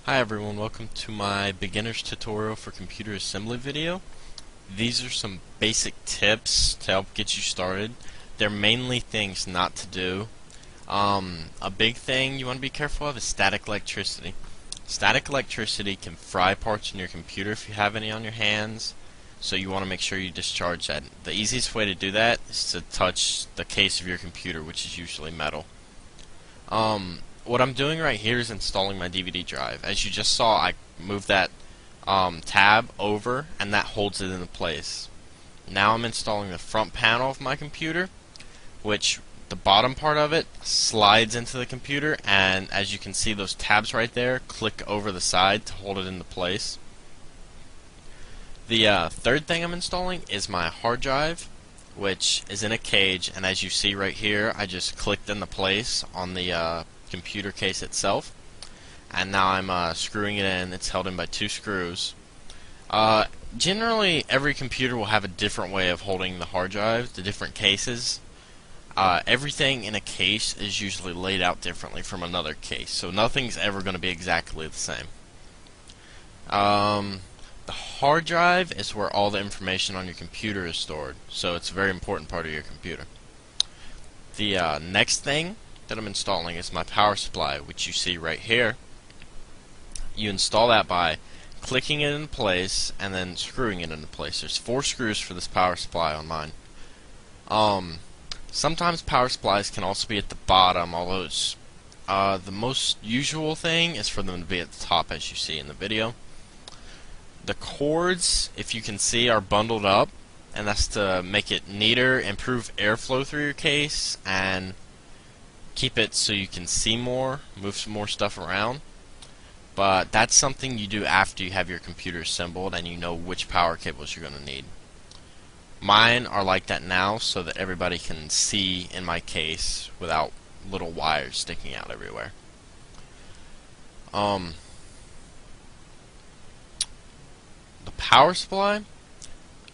Hi everyone, welcome to my beginner's tutorial for computer assembly video. These are some basic tips to help get you started. They're mainly things not to do. A big thing you want to be careful of is static electricity. Static electricity can fry parts in your computer if you have any on your hands, so you want to make sure you discharge that. The easiest way to do that is to touch the case of your computer, which is usually metal. What I'm doing right here is installing my DVD drive. As you just saw, I moved that tab over, and that holds it into place. Now I'm installing the front panel of my computer, which the bottom part of it slides into the computer, and as you can see, those tabs right there click over the side to hold it into place. The third thing I'm installing is my hard drive, which is in a cage, and as you see right here, I just clicked into place on the computer case itself, and now I'm screwing it in. It's held in by two screws. Generally, every computer will have a different way of holding the hard drive, the different cases. Everything in a case is usually laid out differently from another case, so nothing's ever going to be exactly the same. The hard drive is where all the information on your computer is stored, so it's a very important part of your computer. The next thing that I'm installing is my power supply, which you see right here. You install that by clicking it into place and then screwing it into place. There's 4 screws for this power supply on mine. Sometimes power supplies can also be at the bottom, although it's the most usual thing is for them to be at the top, as you see in the video. The cords, if you can see, are bundled up, and that's to make it neater, improve airflow through your case, and keep it so you can see more, move some more stuff around. But that's something you do after you have your computer assembled and you know which power cables you're going to need. Mine are like that now so that everybody can see in my case without little wires sticking out everywhere. The power supply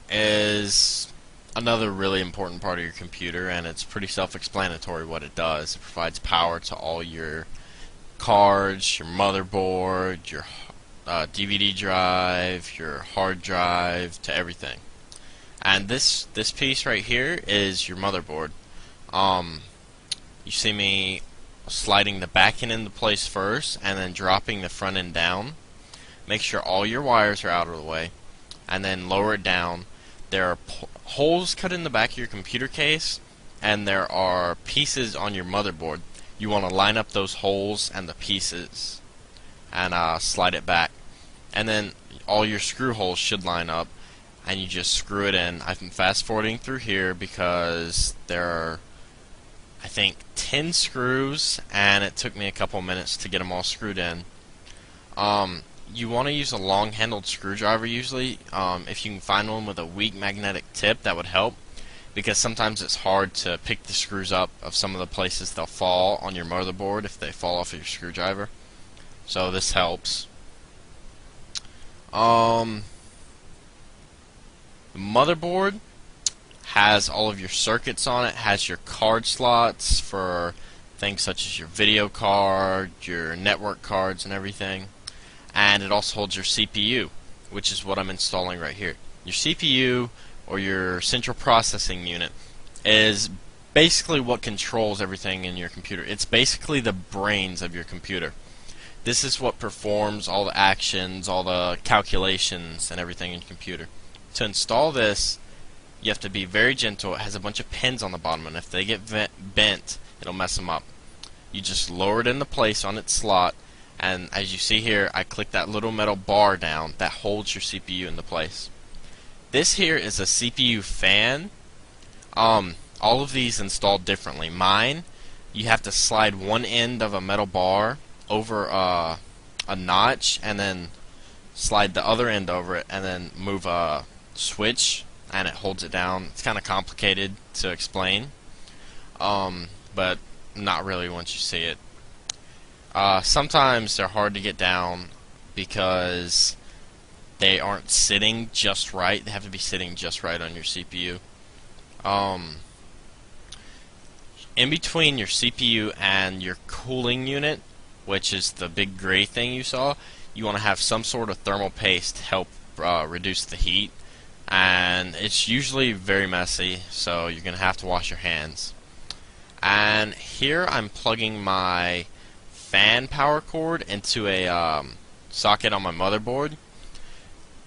is another really important part of your computer, and it's pretty self-explanatory what it does. It provides power to all your cards, your motherboard, your DVD drive, your hard drive, to everything. And this piece right here is your motherboard. You see me sliding the back end into place first, and then dropping the front end down. Make sure all your wires are out of the way, and then lower it down. There are holes cut in the back of your computer case, and there are pieces on your motherboard. You want to line up those holes and the pieces and slide it back, and then all your screw holes should line up, and you just screw it in. I've been fast forwarding through here because there are, I think, 10 screws, and it took me a couple minutes to get them all screwed in. You want to use a long-handled screwdriver usually. If you can find one with a weak magnetic tip, that would help, because sometimes it's hard to pick the screws up of some of the places they'll fall on your motherboard if they fall off of your screwdriver. So this helps. The motherboard has all of your circuits on it, has your card slots for things such as your video card, your network cards, and everything. And it also holds your CPU, which is what I'm installing right here. Your CPU, or your central processing unit, is basically what controls everything in your computer. It's basically the brains of your computer. This is what performs all the actions, all the calculations, and everything in your computer. To install this, you have to be very gentle. It has a bunch of pins on the bottom, and if they get bent, it'll mess them up. You just lower it into place on its slot, and as you see here, I click that little metal bar down that holds your CPU into place. This here is a CPU fan. All of these installed differently. Mine, you have to slide one end of a metal bar over a notch, and then slide the other end over it, and then move a switch, and it holds it down. It's kind of complicated to explain, but not really once you see it. Sometimes they're hard to get down because they aren't sitting just right. They have to be sitting just right on your CPU. In between your CPU and your cooling unit, which is the big gray thing you saw, you want to have some sort of thermal paste to help reduce the heat. And it's usually very messy, so you're going to have to wash your hands. And here I'm plugging my fan power cord into a socket on my motherboard.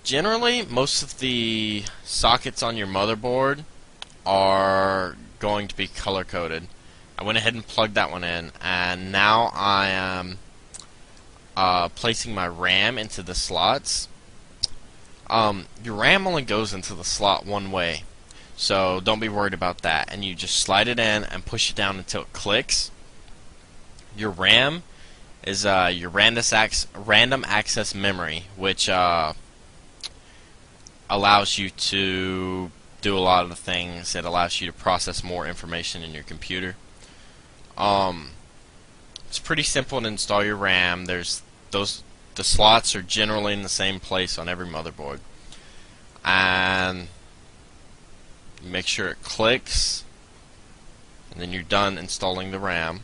Generally, most of the sockets on your motherboard are going to be color coded. I went ahead and plugged that one in, and now I am placing my RAM into the slots. Your RAM only goes into the slot one way, so don't be worried about that. And you just slide it in and push it down until it clicks. Your RAM is your random access memory, which allows you to do a lot of the things. It allows you to process more information in your computer. It's pretty simple to install your RAM. The slots are generally in the same place on every motherboard, and you make sure it clicks, and then you're done installing the RAM.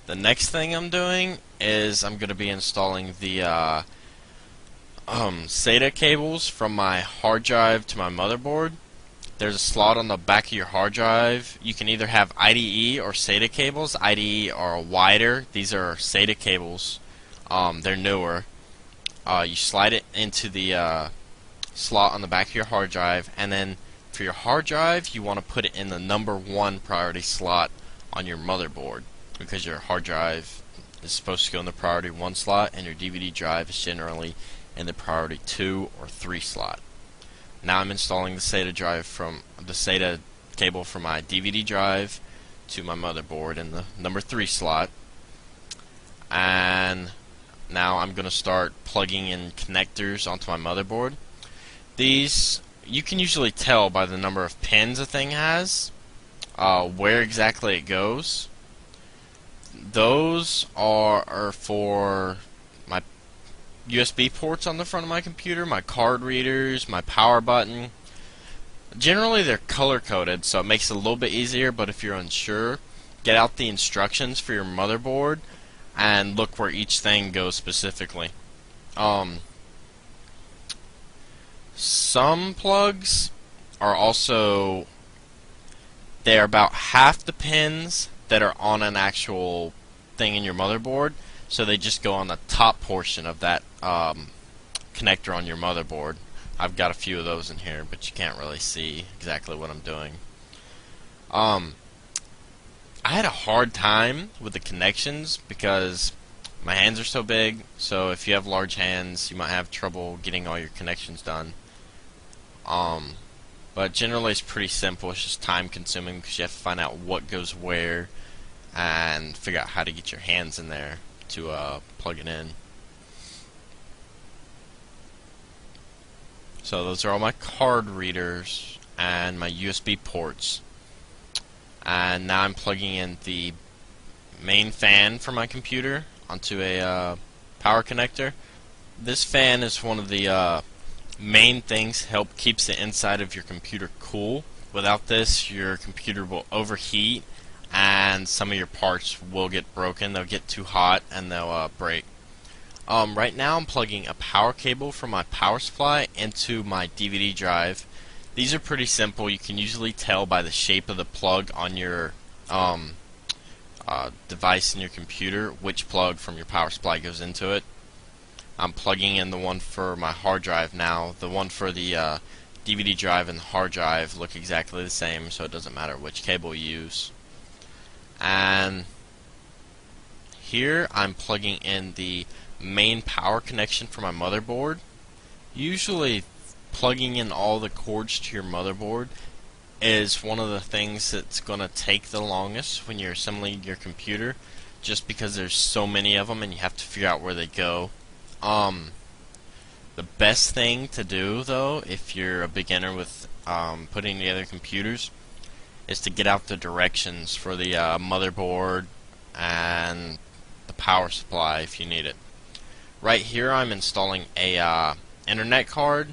The next thing I'm doing is I'm going to be installing the SATA cables from my hard drive to my motherboard. There's a slot on the back of your hard drive. You can either have IDE or SATA cables. IDE are wider. These are SATA cables. They're newer. You slide it into the slot on the back of your hard drive, and then for your hard drive, you want to put it in the number 1 priority slot on your motherboard, because your hard drive is supposed to go in the priority 1 slot, and your DVD drive is generally in the priority 2 or 3 slot. Now I'm installing the SATA cable from my DVD drive to my motherboard in the number 3 slot, and now I'm going to start plugging in connectors onto my motherboard. These, you can usually tell by the number of pins a thing has where exactly it goes. Those are for my USB ports on the front of my computer, my card readers, my power button. Generally they're color coded, so it makes it a little bit easier, but if you're unsure, get out the instructions for your motherboard and look where each thing goes specifically. Some plugs are also, they're about half the pins that are on an actual thing in your motherboard, so they just go on the top portion of that connector on your motherboard. I've got a few of those in here, but you can't really see exactly what I'm doing. I had a hard time with the connections because my hands are so big, so if you have large hands, you might have trouble getting all your connections done. But generally it's pretty simple. It's just time consuming because you have to find out what goes where and figure out how to get your hands in there to plug it in. So those are all my card readers and my USB ports. And now I'm plugging in the main fan for my computer onto a power connector. This fan is one of the main things to help keeps the inside of your computer cool. Without this, your computer will overheat and some of your parts will get broken. They'll get too hot and they'll break. Right now I'm plugging a power cable from my power supply into my DVD drive. These are pretty simple. You can usually tell by the shape of the plug on your device in your computer which plug from your power supply goes into it. I'm plugging in the one for my hard drive now. The one for the DVD drive and the hard drive look exactly the same, so it doesn't matter which cable you use. And here I'm plugging in the main power connection for my motherboard. Usually plugging in all the cords to your motherboard is one of the things that's going to take the longest when you're assembling your computer, just because there's so many of them and you have to figure out where they go. The best thing to do, though, if you're a beginner with putting together computers, is to get out the directions for the motherboard and the power supply if you need it. Right here I'm installing a internet card.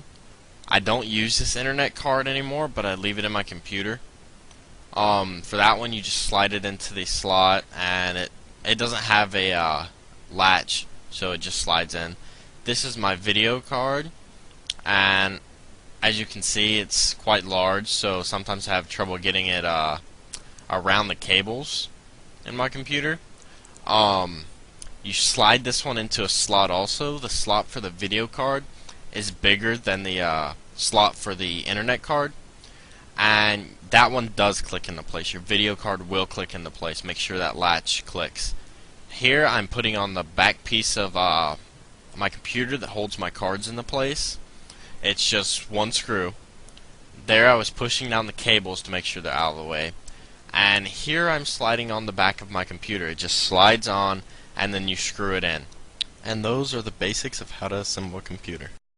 I don't use this internet card anymore, but I leave it in my computer. For that one, you just slide it into the slot and it it doesn't have a latch, so it just slides in. This is my video card, and as you can see, it's quite large, so sometimes I have trouble getting it around the cables in my computer. You slide this one into a slot also. The slot for the video card is bigger than the slot for the internet card, and that one does click into place. Your video card will click into place. Make sure that latch clicks. Here I'm putting on the back piece of my computer that holds my cards into place. It's just one screw. There I was pushing down the cables to make sure they're out of the way. And here I'm sliding on the back of my computer. It just slides on and then you screw it in. And those are the basics of how to assemble a computer.